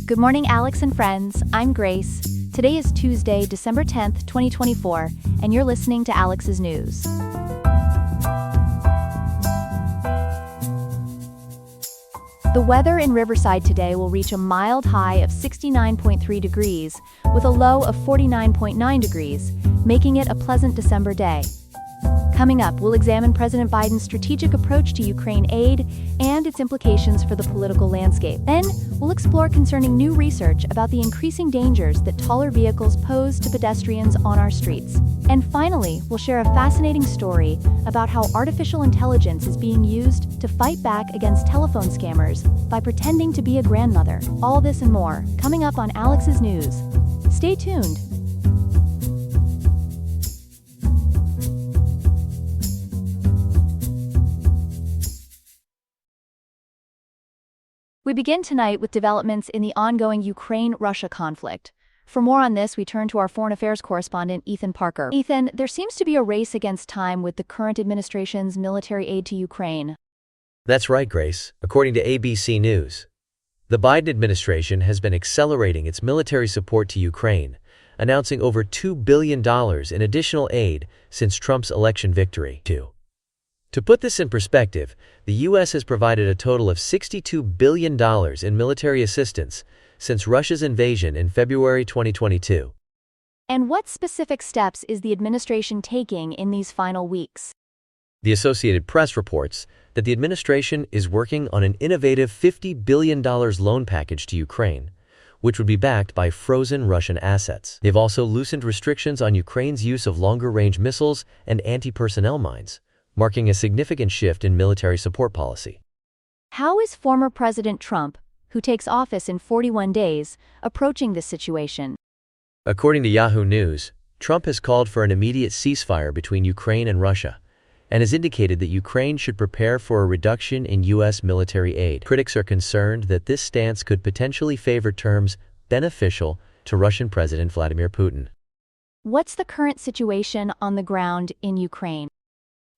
Good morning, Alex and friends. I'm Grace. Today is Tuesday, December 10th, 2024, and you're listening to Alex's News. The weather in Riverside today will reach a mild high of 69.3 degrees, with a low of 49.9 degrees, making it a pleasant December day. Coming up, we'll examine President Biden's strategic approach to Ukraine aid and its implications for the political landscape. Then, we'll explore concerning new research about the increasing dangers that taller vehicles pose to pedestrians on our streets. And finally, we'll share a fascinating story about how artificial intelligence is being used to fight back against telephone scammers by pretending to be a grandmother. All this and more, coming up on Alex's News. Stay tuned. We begin tonight with developments in the ongoing Ukraine-Russia conflict. For more on this, we turn to our foreign affairs correspondent, Ethan Parker. Ethan, there seems to be a race against time with the current administration's military aid to Ukraine. That's right, Grace. According to ABC News, the Biden administration has been accelerating its military support to Ukraine, announcing over $2 billion in additional aid since Trump's election victory. To put this in perspective, the U.S. has provided a total of $62 billion in military assistance since Russia's invasion in February 2022. And what specific steps is the administration taking in these final weeks? The Associated Press reports that the administration is working on an innovative $50 billion loan package to Ukraine, which would be backed by frozen Russian assets. They've also loosened restrictions on Ukraine's use of longer-range missiles and anti-personnel mines, marking a significant shift in military support policy. How is former President Trump, who takes office in 41 days, approaching this situation? According to Yahoo News, Trump has called for an immediate ceasefire between Ukraine and Russia, and has indicated that Ukraine should prepare for a reduction in U.S. military aid. Critics are concerned that this stance could potentially favor terms beneficial to Russian President Vladimir Putin. What's the current situation on the ground in Ukraine?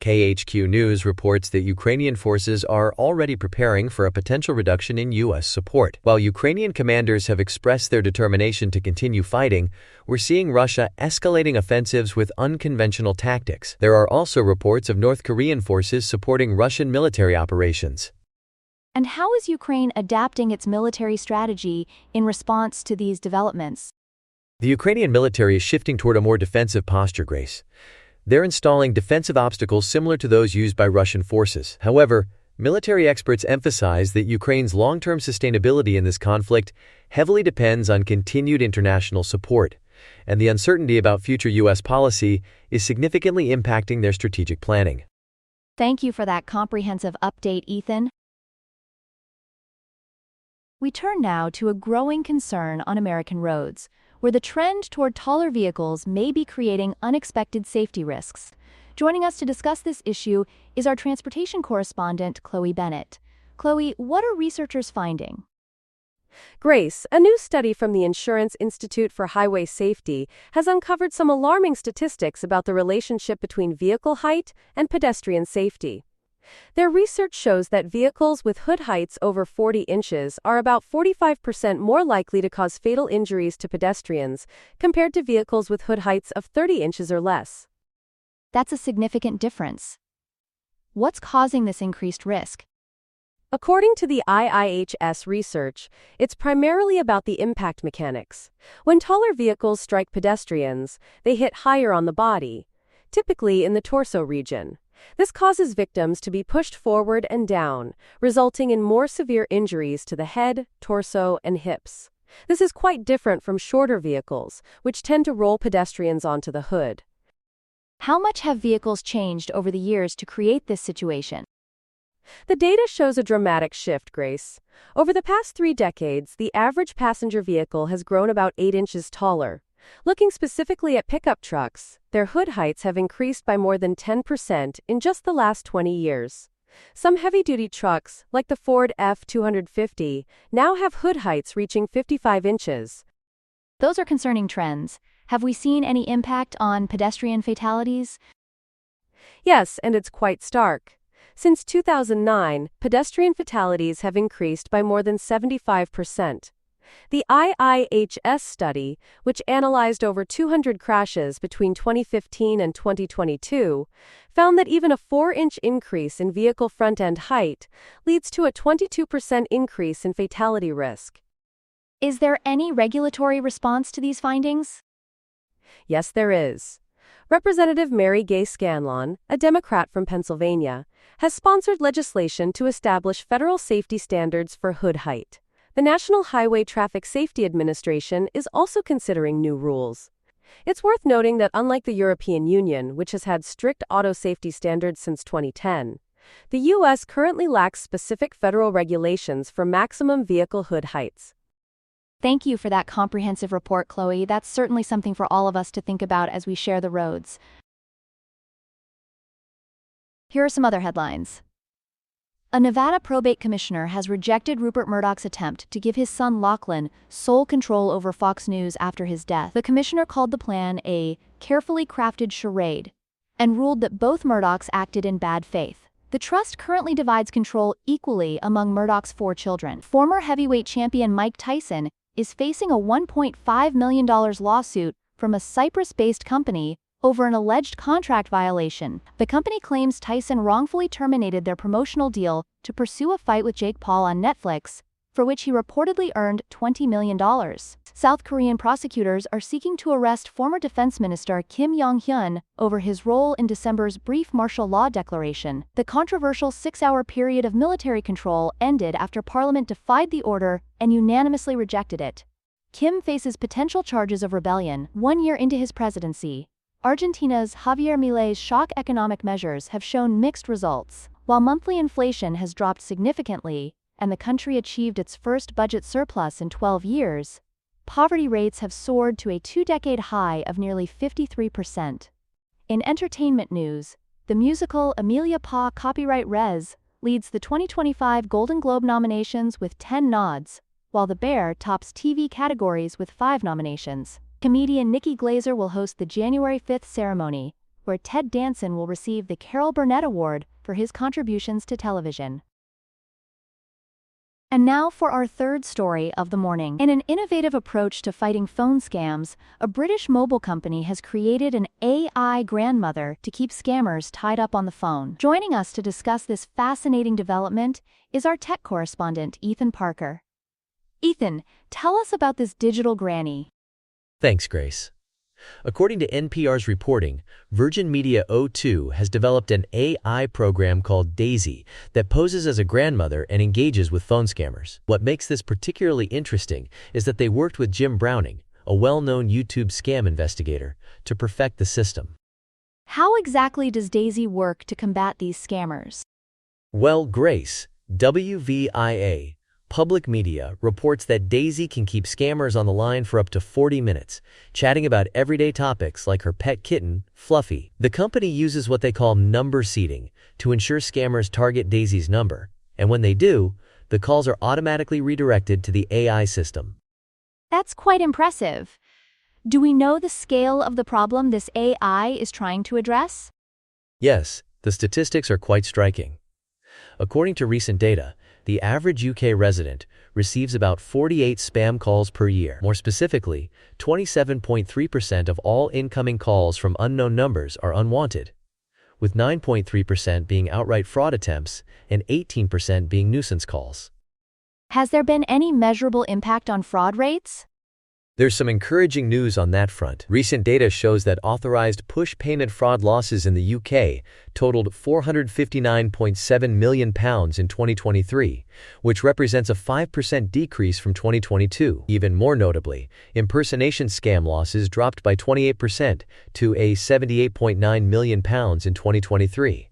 KHQ News reports that Ukrainian forces are already preparing for a potential reduction in U.S. support. While Ukrainian commanders have expressed their determination to continue fighting, we're seeing Russia escalating offensives with unconventional tactics. There are also reports of North Korean forces supporting Russian military operations. And how is Ukraine adapting its military strategy in response to these developments? The Ukrainian military is shifting toward a more defensive posture, Grace. They're installing defensive obstacles similar to those used by Russian forces. However, military experts emphasize that Ukraine's long-term sustainability in this conflict heavily depends on continued international support, and the uncertainty about future U.S. policy is significantly impacting their strategic planning. Thank you for that comprehensive update, Ethan. We turn now to a growing concern on American roads, where the trend toward taller vehicles may be creating unexpected safety risks. Joining us to discuss this issue is our transportation correspondent, Chloe Bennett. Chloe, what are researchers finding? Grace, a new study from the Insurance Institute for Highway Safety has uncovered some alarming statistics about the relationship between vehicle height and pedestrian safety. Their research shows that vehicles with hood heights over 40 inches are about 45% more likely to cause fatal injuries to pedestrians compared to vehicles with hood heights of 30 inches or less. That's a significant difference. What's causing this increased risk? According to the IIHS research, it's primarily about the impact mechanics. When taller vehicles strike pedestrians, they hit higher on the body, typically in the torso region. This causes victims to be pushed forward and down, resulting in more severe injuries to the head, torso, and hips. This is quite different from shorter vehicles, which tend to roll pedestrians onto the hood. How much have vehicles changed over the years to create this situation? The data shows a dramatic shift, Grace. Over the past 3 decades, the average passenger vehicle has grown about 8 inches taller. Looking specifically at pickup trucks, their hood heights have increased by more than 10% in just the last 20 years. Some heavy-duty trucks, like the Ford F-250, now have hood heights reaching 55 inches. Those are concerning trends. Have we seen any impact on pedestrian fatalities? Yes, and it's quite stark. Since 2009, pedestrian fatalities have increased by more than 75%. The IIHS study, which analyzed over 200 crashes between 2015 and 2022, found that even a 4-inch increase in vehicle front-end height leads to a 22% increase in fatality risk. Is there any regulatory response to these findings? Yes, there is. Representative Mary Gay Scanlon, a Democrat from Pennsylvania, has sponsored legislation to establish federal safety standards for hood height. The National Highway Traffic Safety Administration is also considering new rules. It's worth noting that unlike the European Union, which has had strict auto safety standards since 2010, the U.S. currently lacks specific federal regulations for maximum vehicle hood heights. Thank you for that comprehensive report, Chloe. That's certainly something for all of us to think about as we share the roads. Here are some other headlines. A Nevada probate commissioner has rejected Rupert Murdoch's attempt to give his son Lachlan sole control over Fox News after his death. The commissioner called the plan a carefully crafted charade and ruled that both Murdochs acted in bad faith. The trust currently divides control equally among Murdoch's 4 children. Former heavyweight champion Mike Tyson is facing a $1.5 million lawsuit from a Cyprus-based company over an alleged contract violation. The company claims Tyson wrongfully terminated their promotional deal to pursue a fight with Jake Paul on Netflix, for which he reportedly earned $20 million. South Korean prosecutors are seeking to arrest former Defense Minister Kim Yong-hyun over his role in December's brief martial law declaration. The controversial 6-hour period of military control ended after Parliament defied the order and unanimously rejected it. Kim faces potential charges of rebellion 1 year into his presidency. Argentina's Javier Milei's shock economic measures have shown mixed results. While monthly inflation has dropped significantly, and the country achieved its first budget surplus in 12 years, poverty rates have soared to a 2-decade high of nearly 53%. In entertainment news, the musical Emilia Pa Copyright Res leads the 2025 Golden Globe nominations with 10 nods, while The Bear tops TV categories with 5 nominations. Comedian Nikki Glaser will host the January 5th ceremony, where Ted Danson will receive the Carol Burnett Award for his contributions to television. And now for our third story of the morning. In an innovative approach to fighting phone scams, a British mobile company has created an AI grandmother to keep scammers tied up on the phone. Joining us to discuss this fascinating development is our tech correspondent, Ethan Parker. Ethan, tell us about this digital granny. Thanks, Grace. According to NPR's reporting, Virgin Media O2 has developed an AI program called Daisy that poses as a grandmother and engages with phone scammers. What makes this particularly interesting is that they worked with Jim Browning, a well-known YouTube scam investigator, to perfect the system. How exactly does Daisy work to combat these scammers? Well, Grace, WVIA Public Media reports that Daisy can keep scammers on the line for up to 40 minutes, chatting about everyday topics like her pet kitten, Fluffy. The company uses what they call number seeding to ensure scammers target Daisy's number, and when they do, the calls are automatically redirected to the AI system. That's quite impressive. Do we know the scale of the problem this AI is trying to address? Yes, the statistics are quite striking. According to recent data, the average UK resident receives about 48 spam calls per year. More specifically, 27.3% of all incoming calls from unknown numbers are unwanted, with 9.3% being outright fraud attempts and 18% being nuisance calls. Has there been any measurable impact on fraud rates? There's some encouraging news on that front. Recent data shows that authorized push payment fraud losses in the UK totaled £459.7 million in 2023, which represents a 5% decrease from 2022. Even more notably, impersonation scam losses dropped by 28% to a £78.9 million in 2023.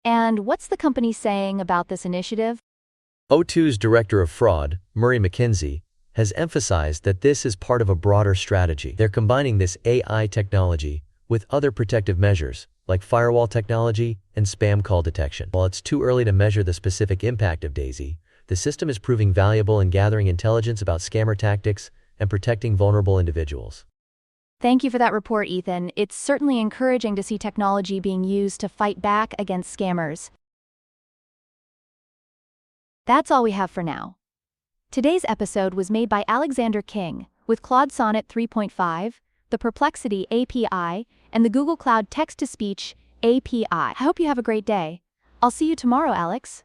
And what's the company saying about this initiative? O2's Director of Fraud, Murray McKinsey, has emphasized that this is part of a broader strategy. They're combining this AI technology with other protective measures, like firewall technology and spam call detection. While it's too early to measure the specific impact of Daisy, the system is proving valuable in gathering intelligence about scammer tactics and protecting vulnerable individuals. Thank you for that report, Ethan. It's certainly encouraging to see technology being used to fight back against scammers. That's all we have for now. Today's episode was made by Alexander King, with Claude Sonnet 3.5, the Perplexity API, and the Google Cloud Text-to-Speech API. I hope you have a great day. I'll see you tomorrow, Alex.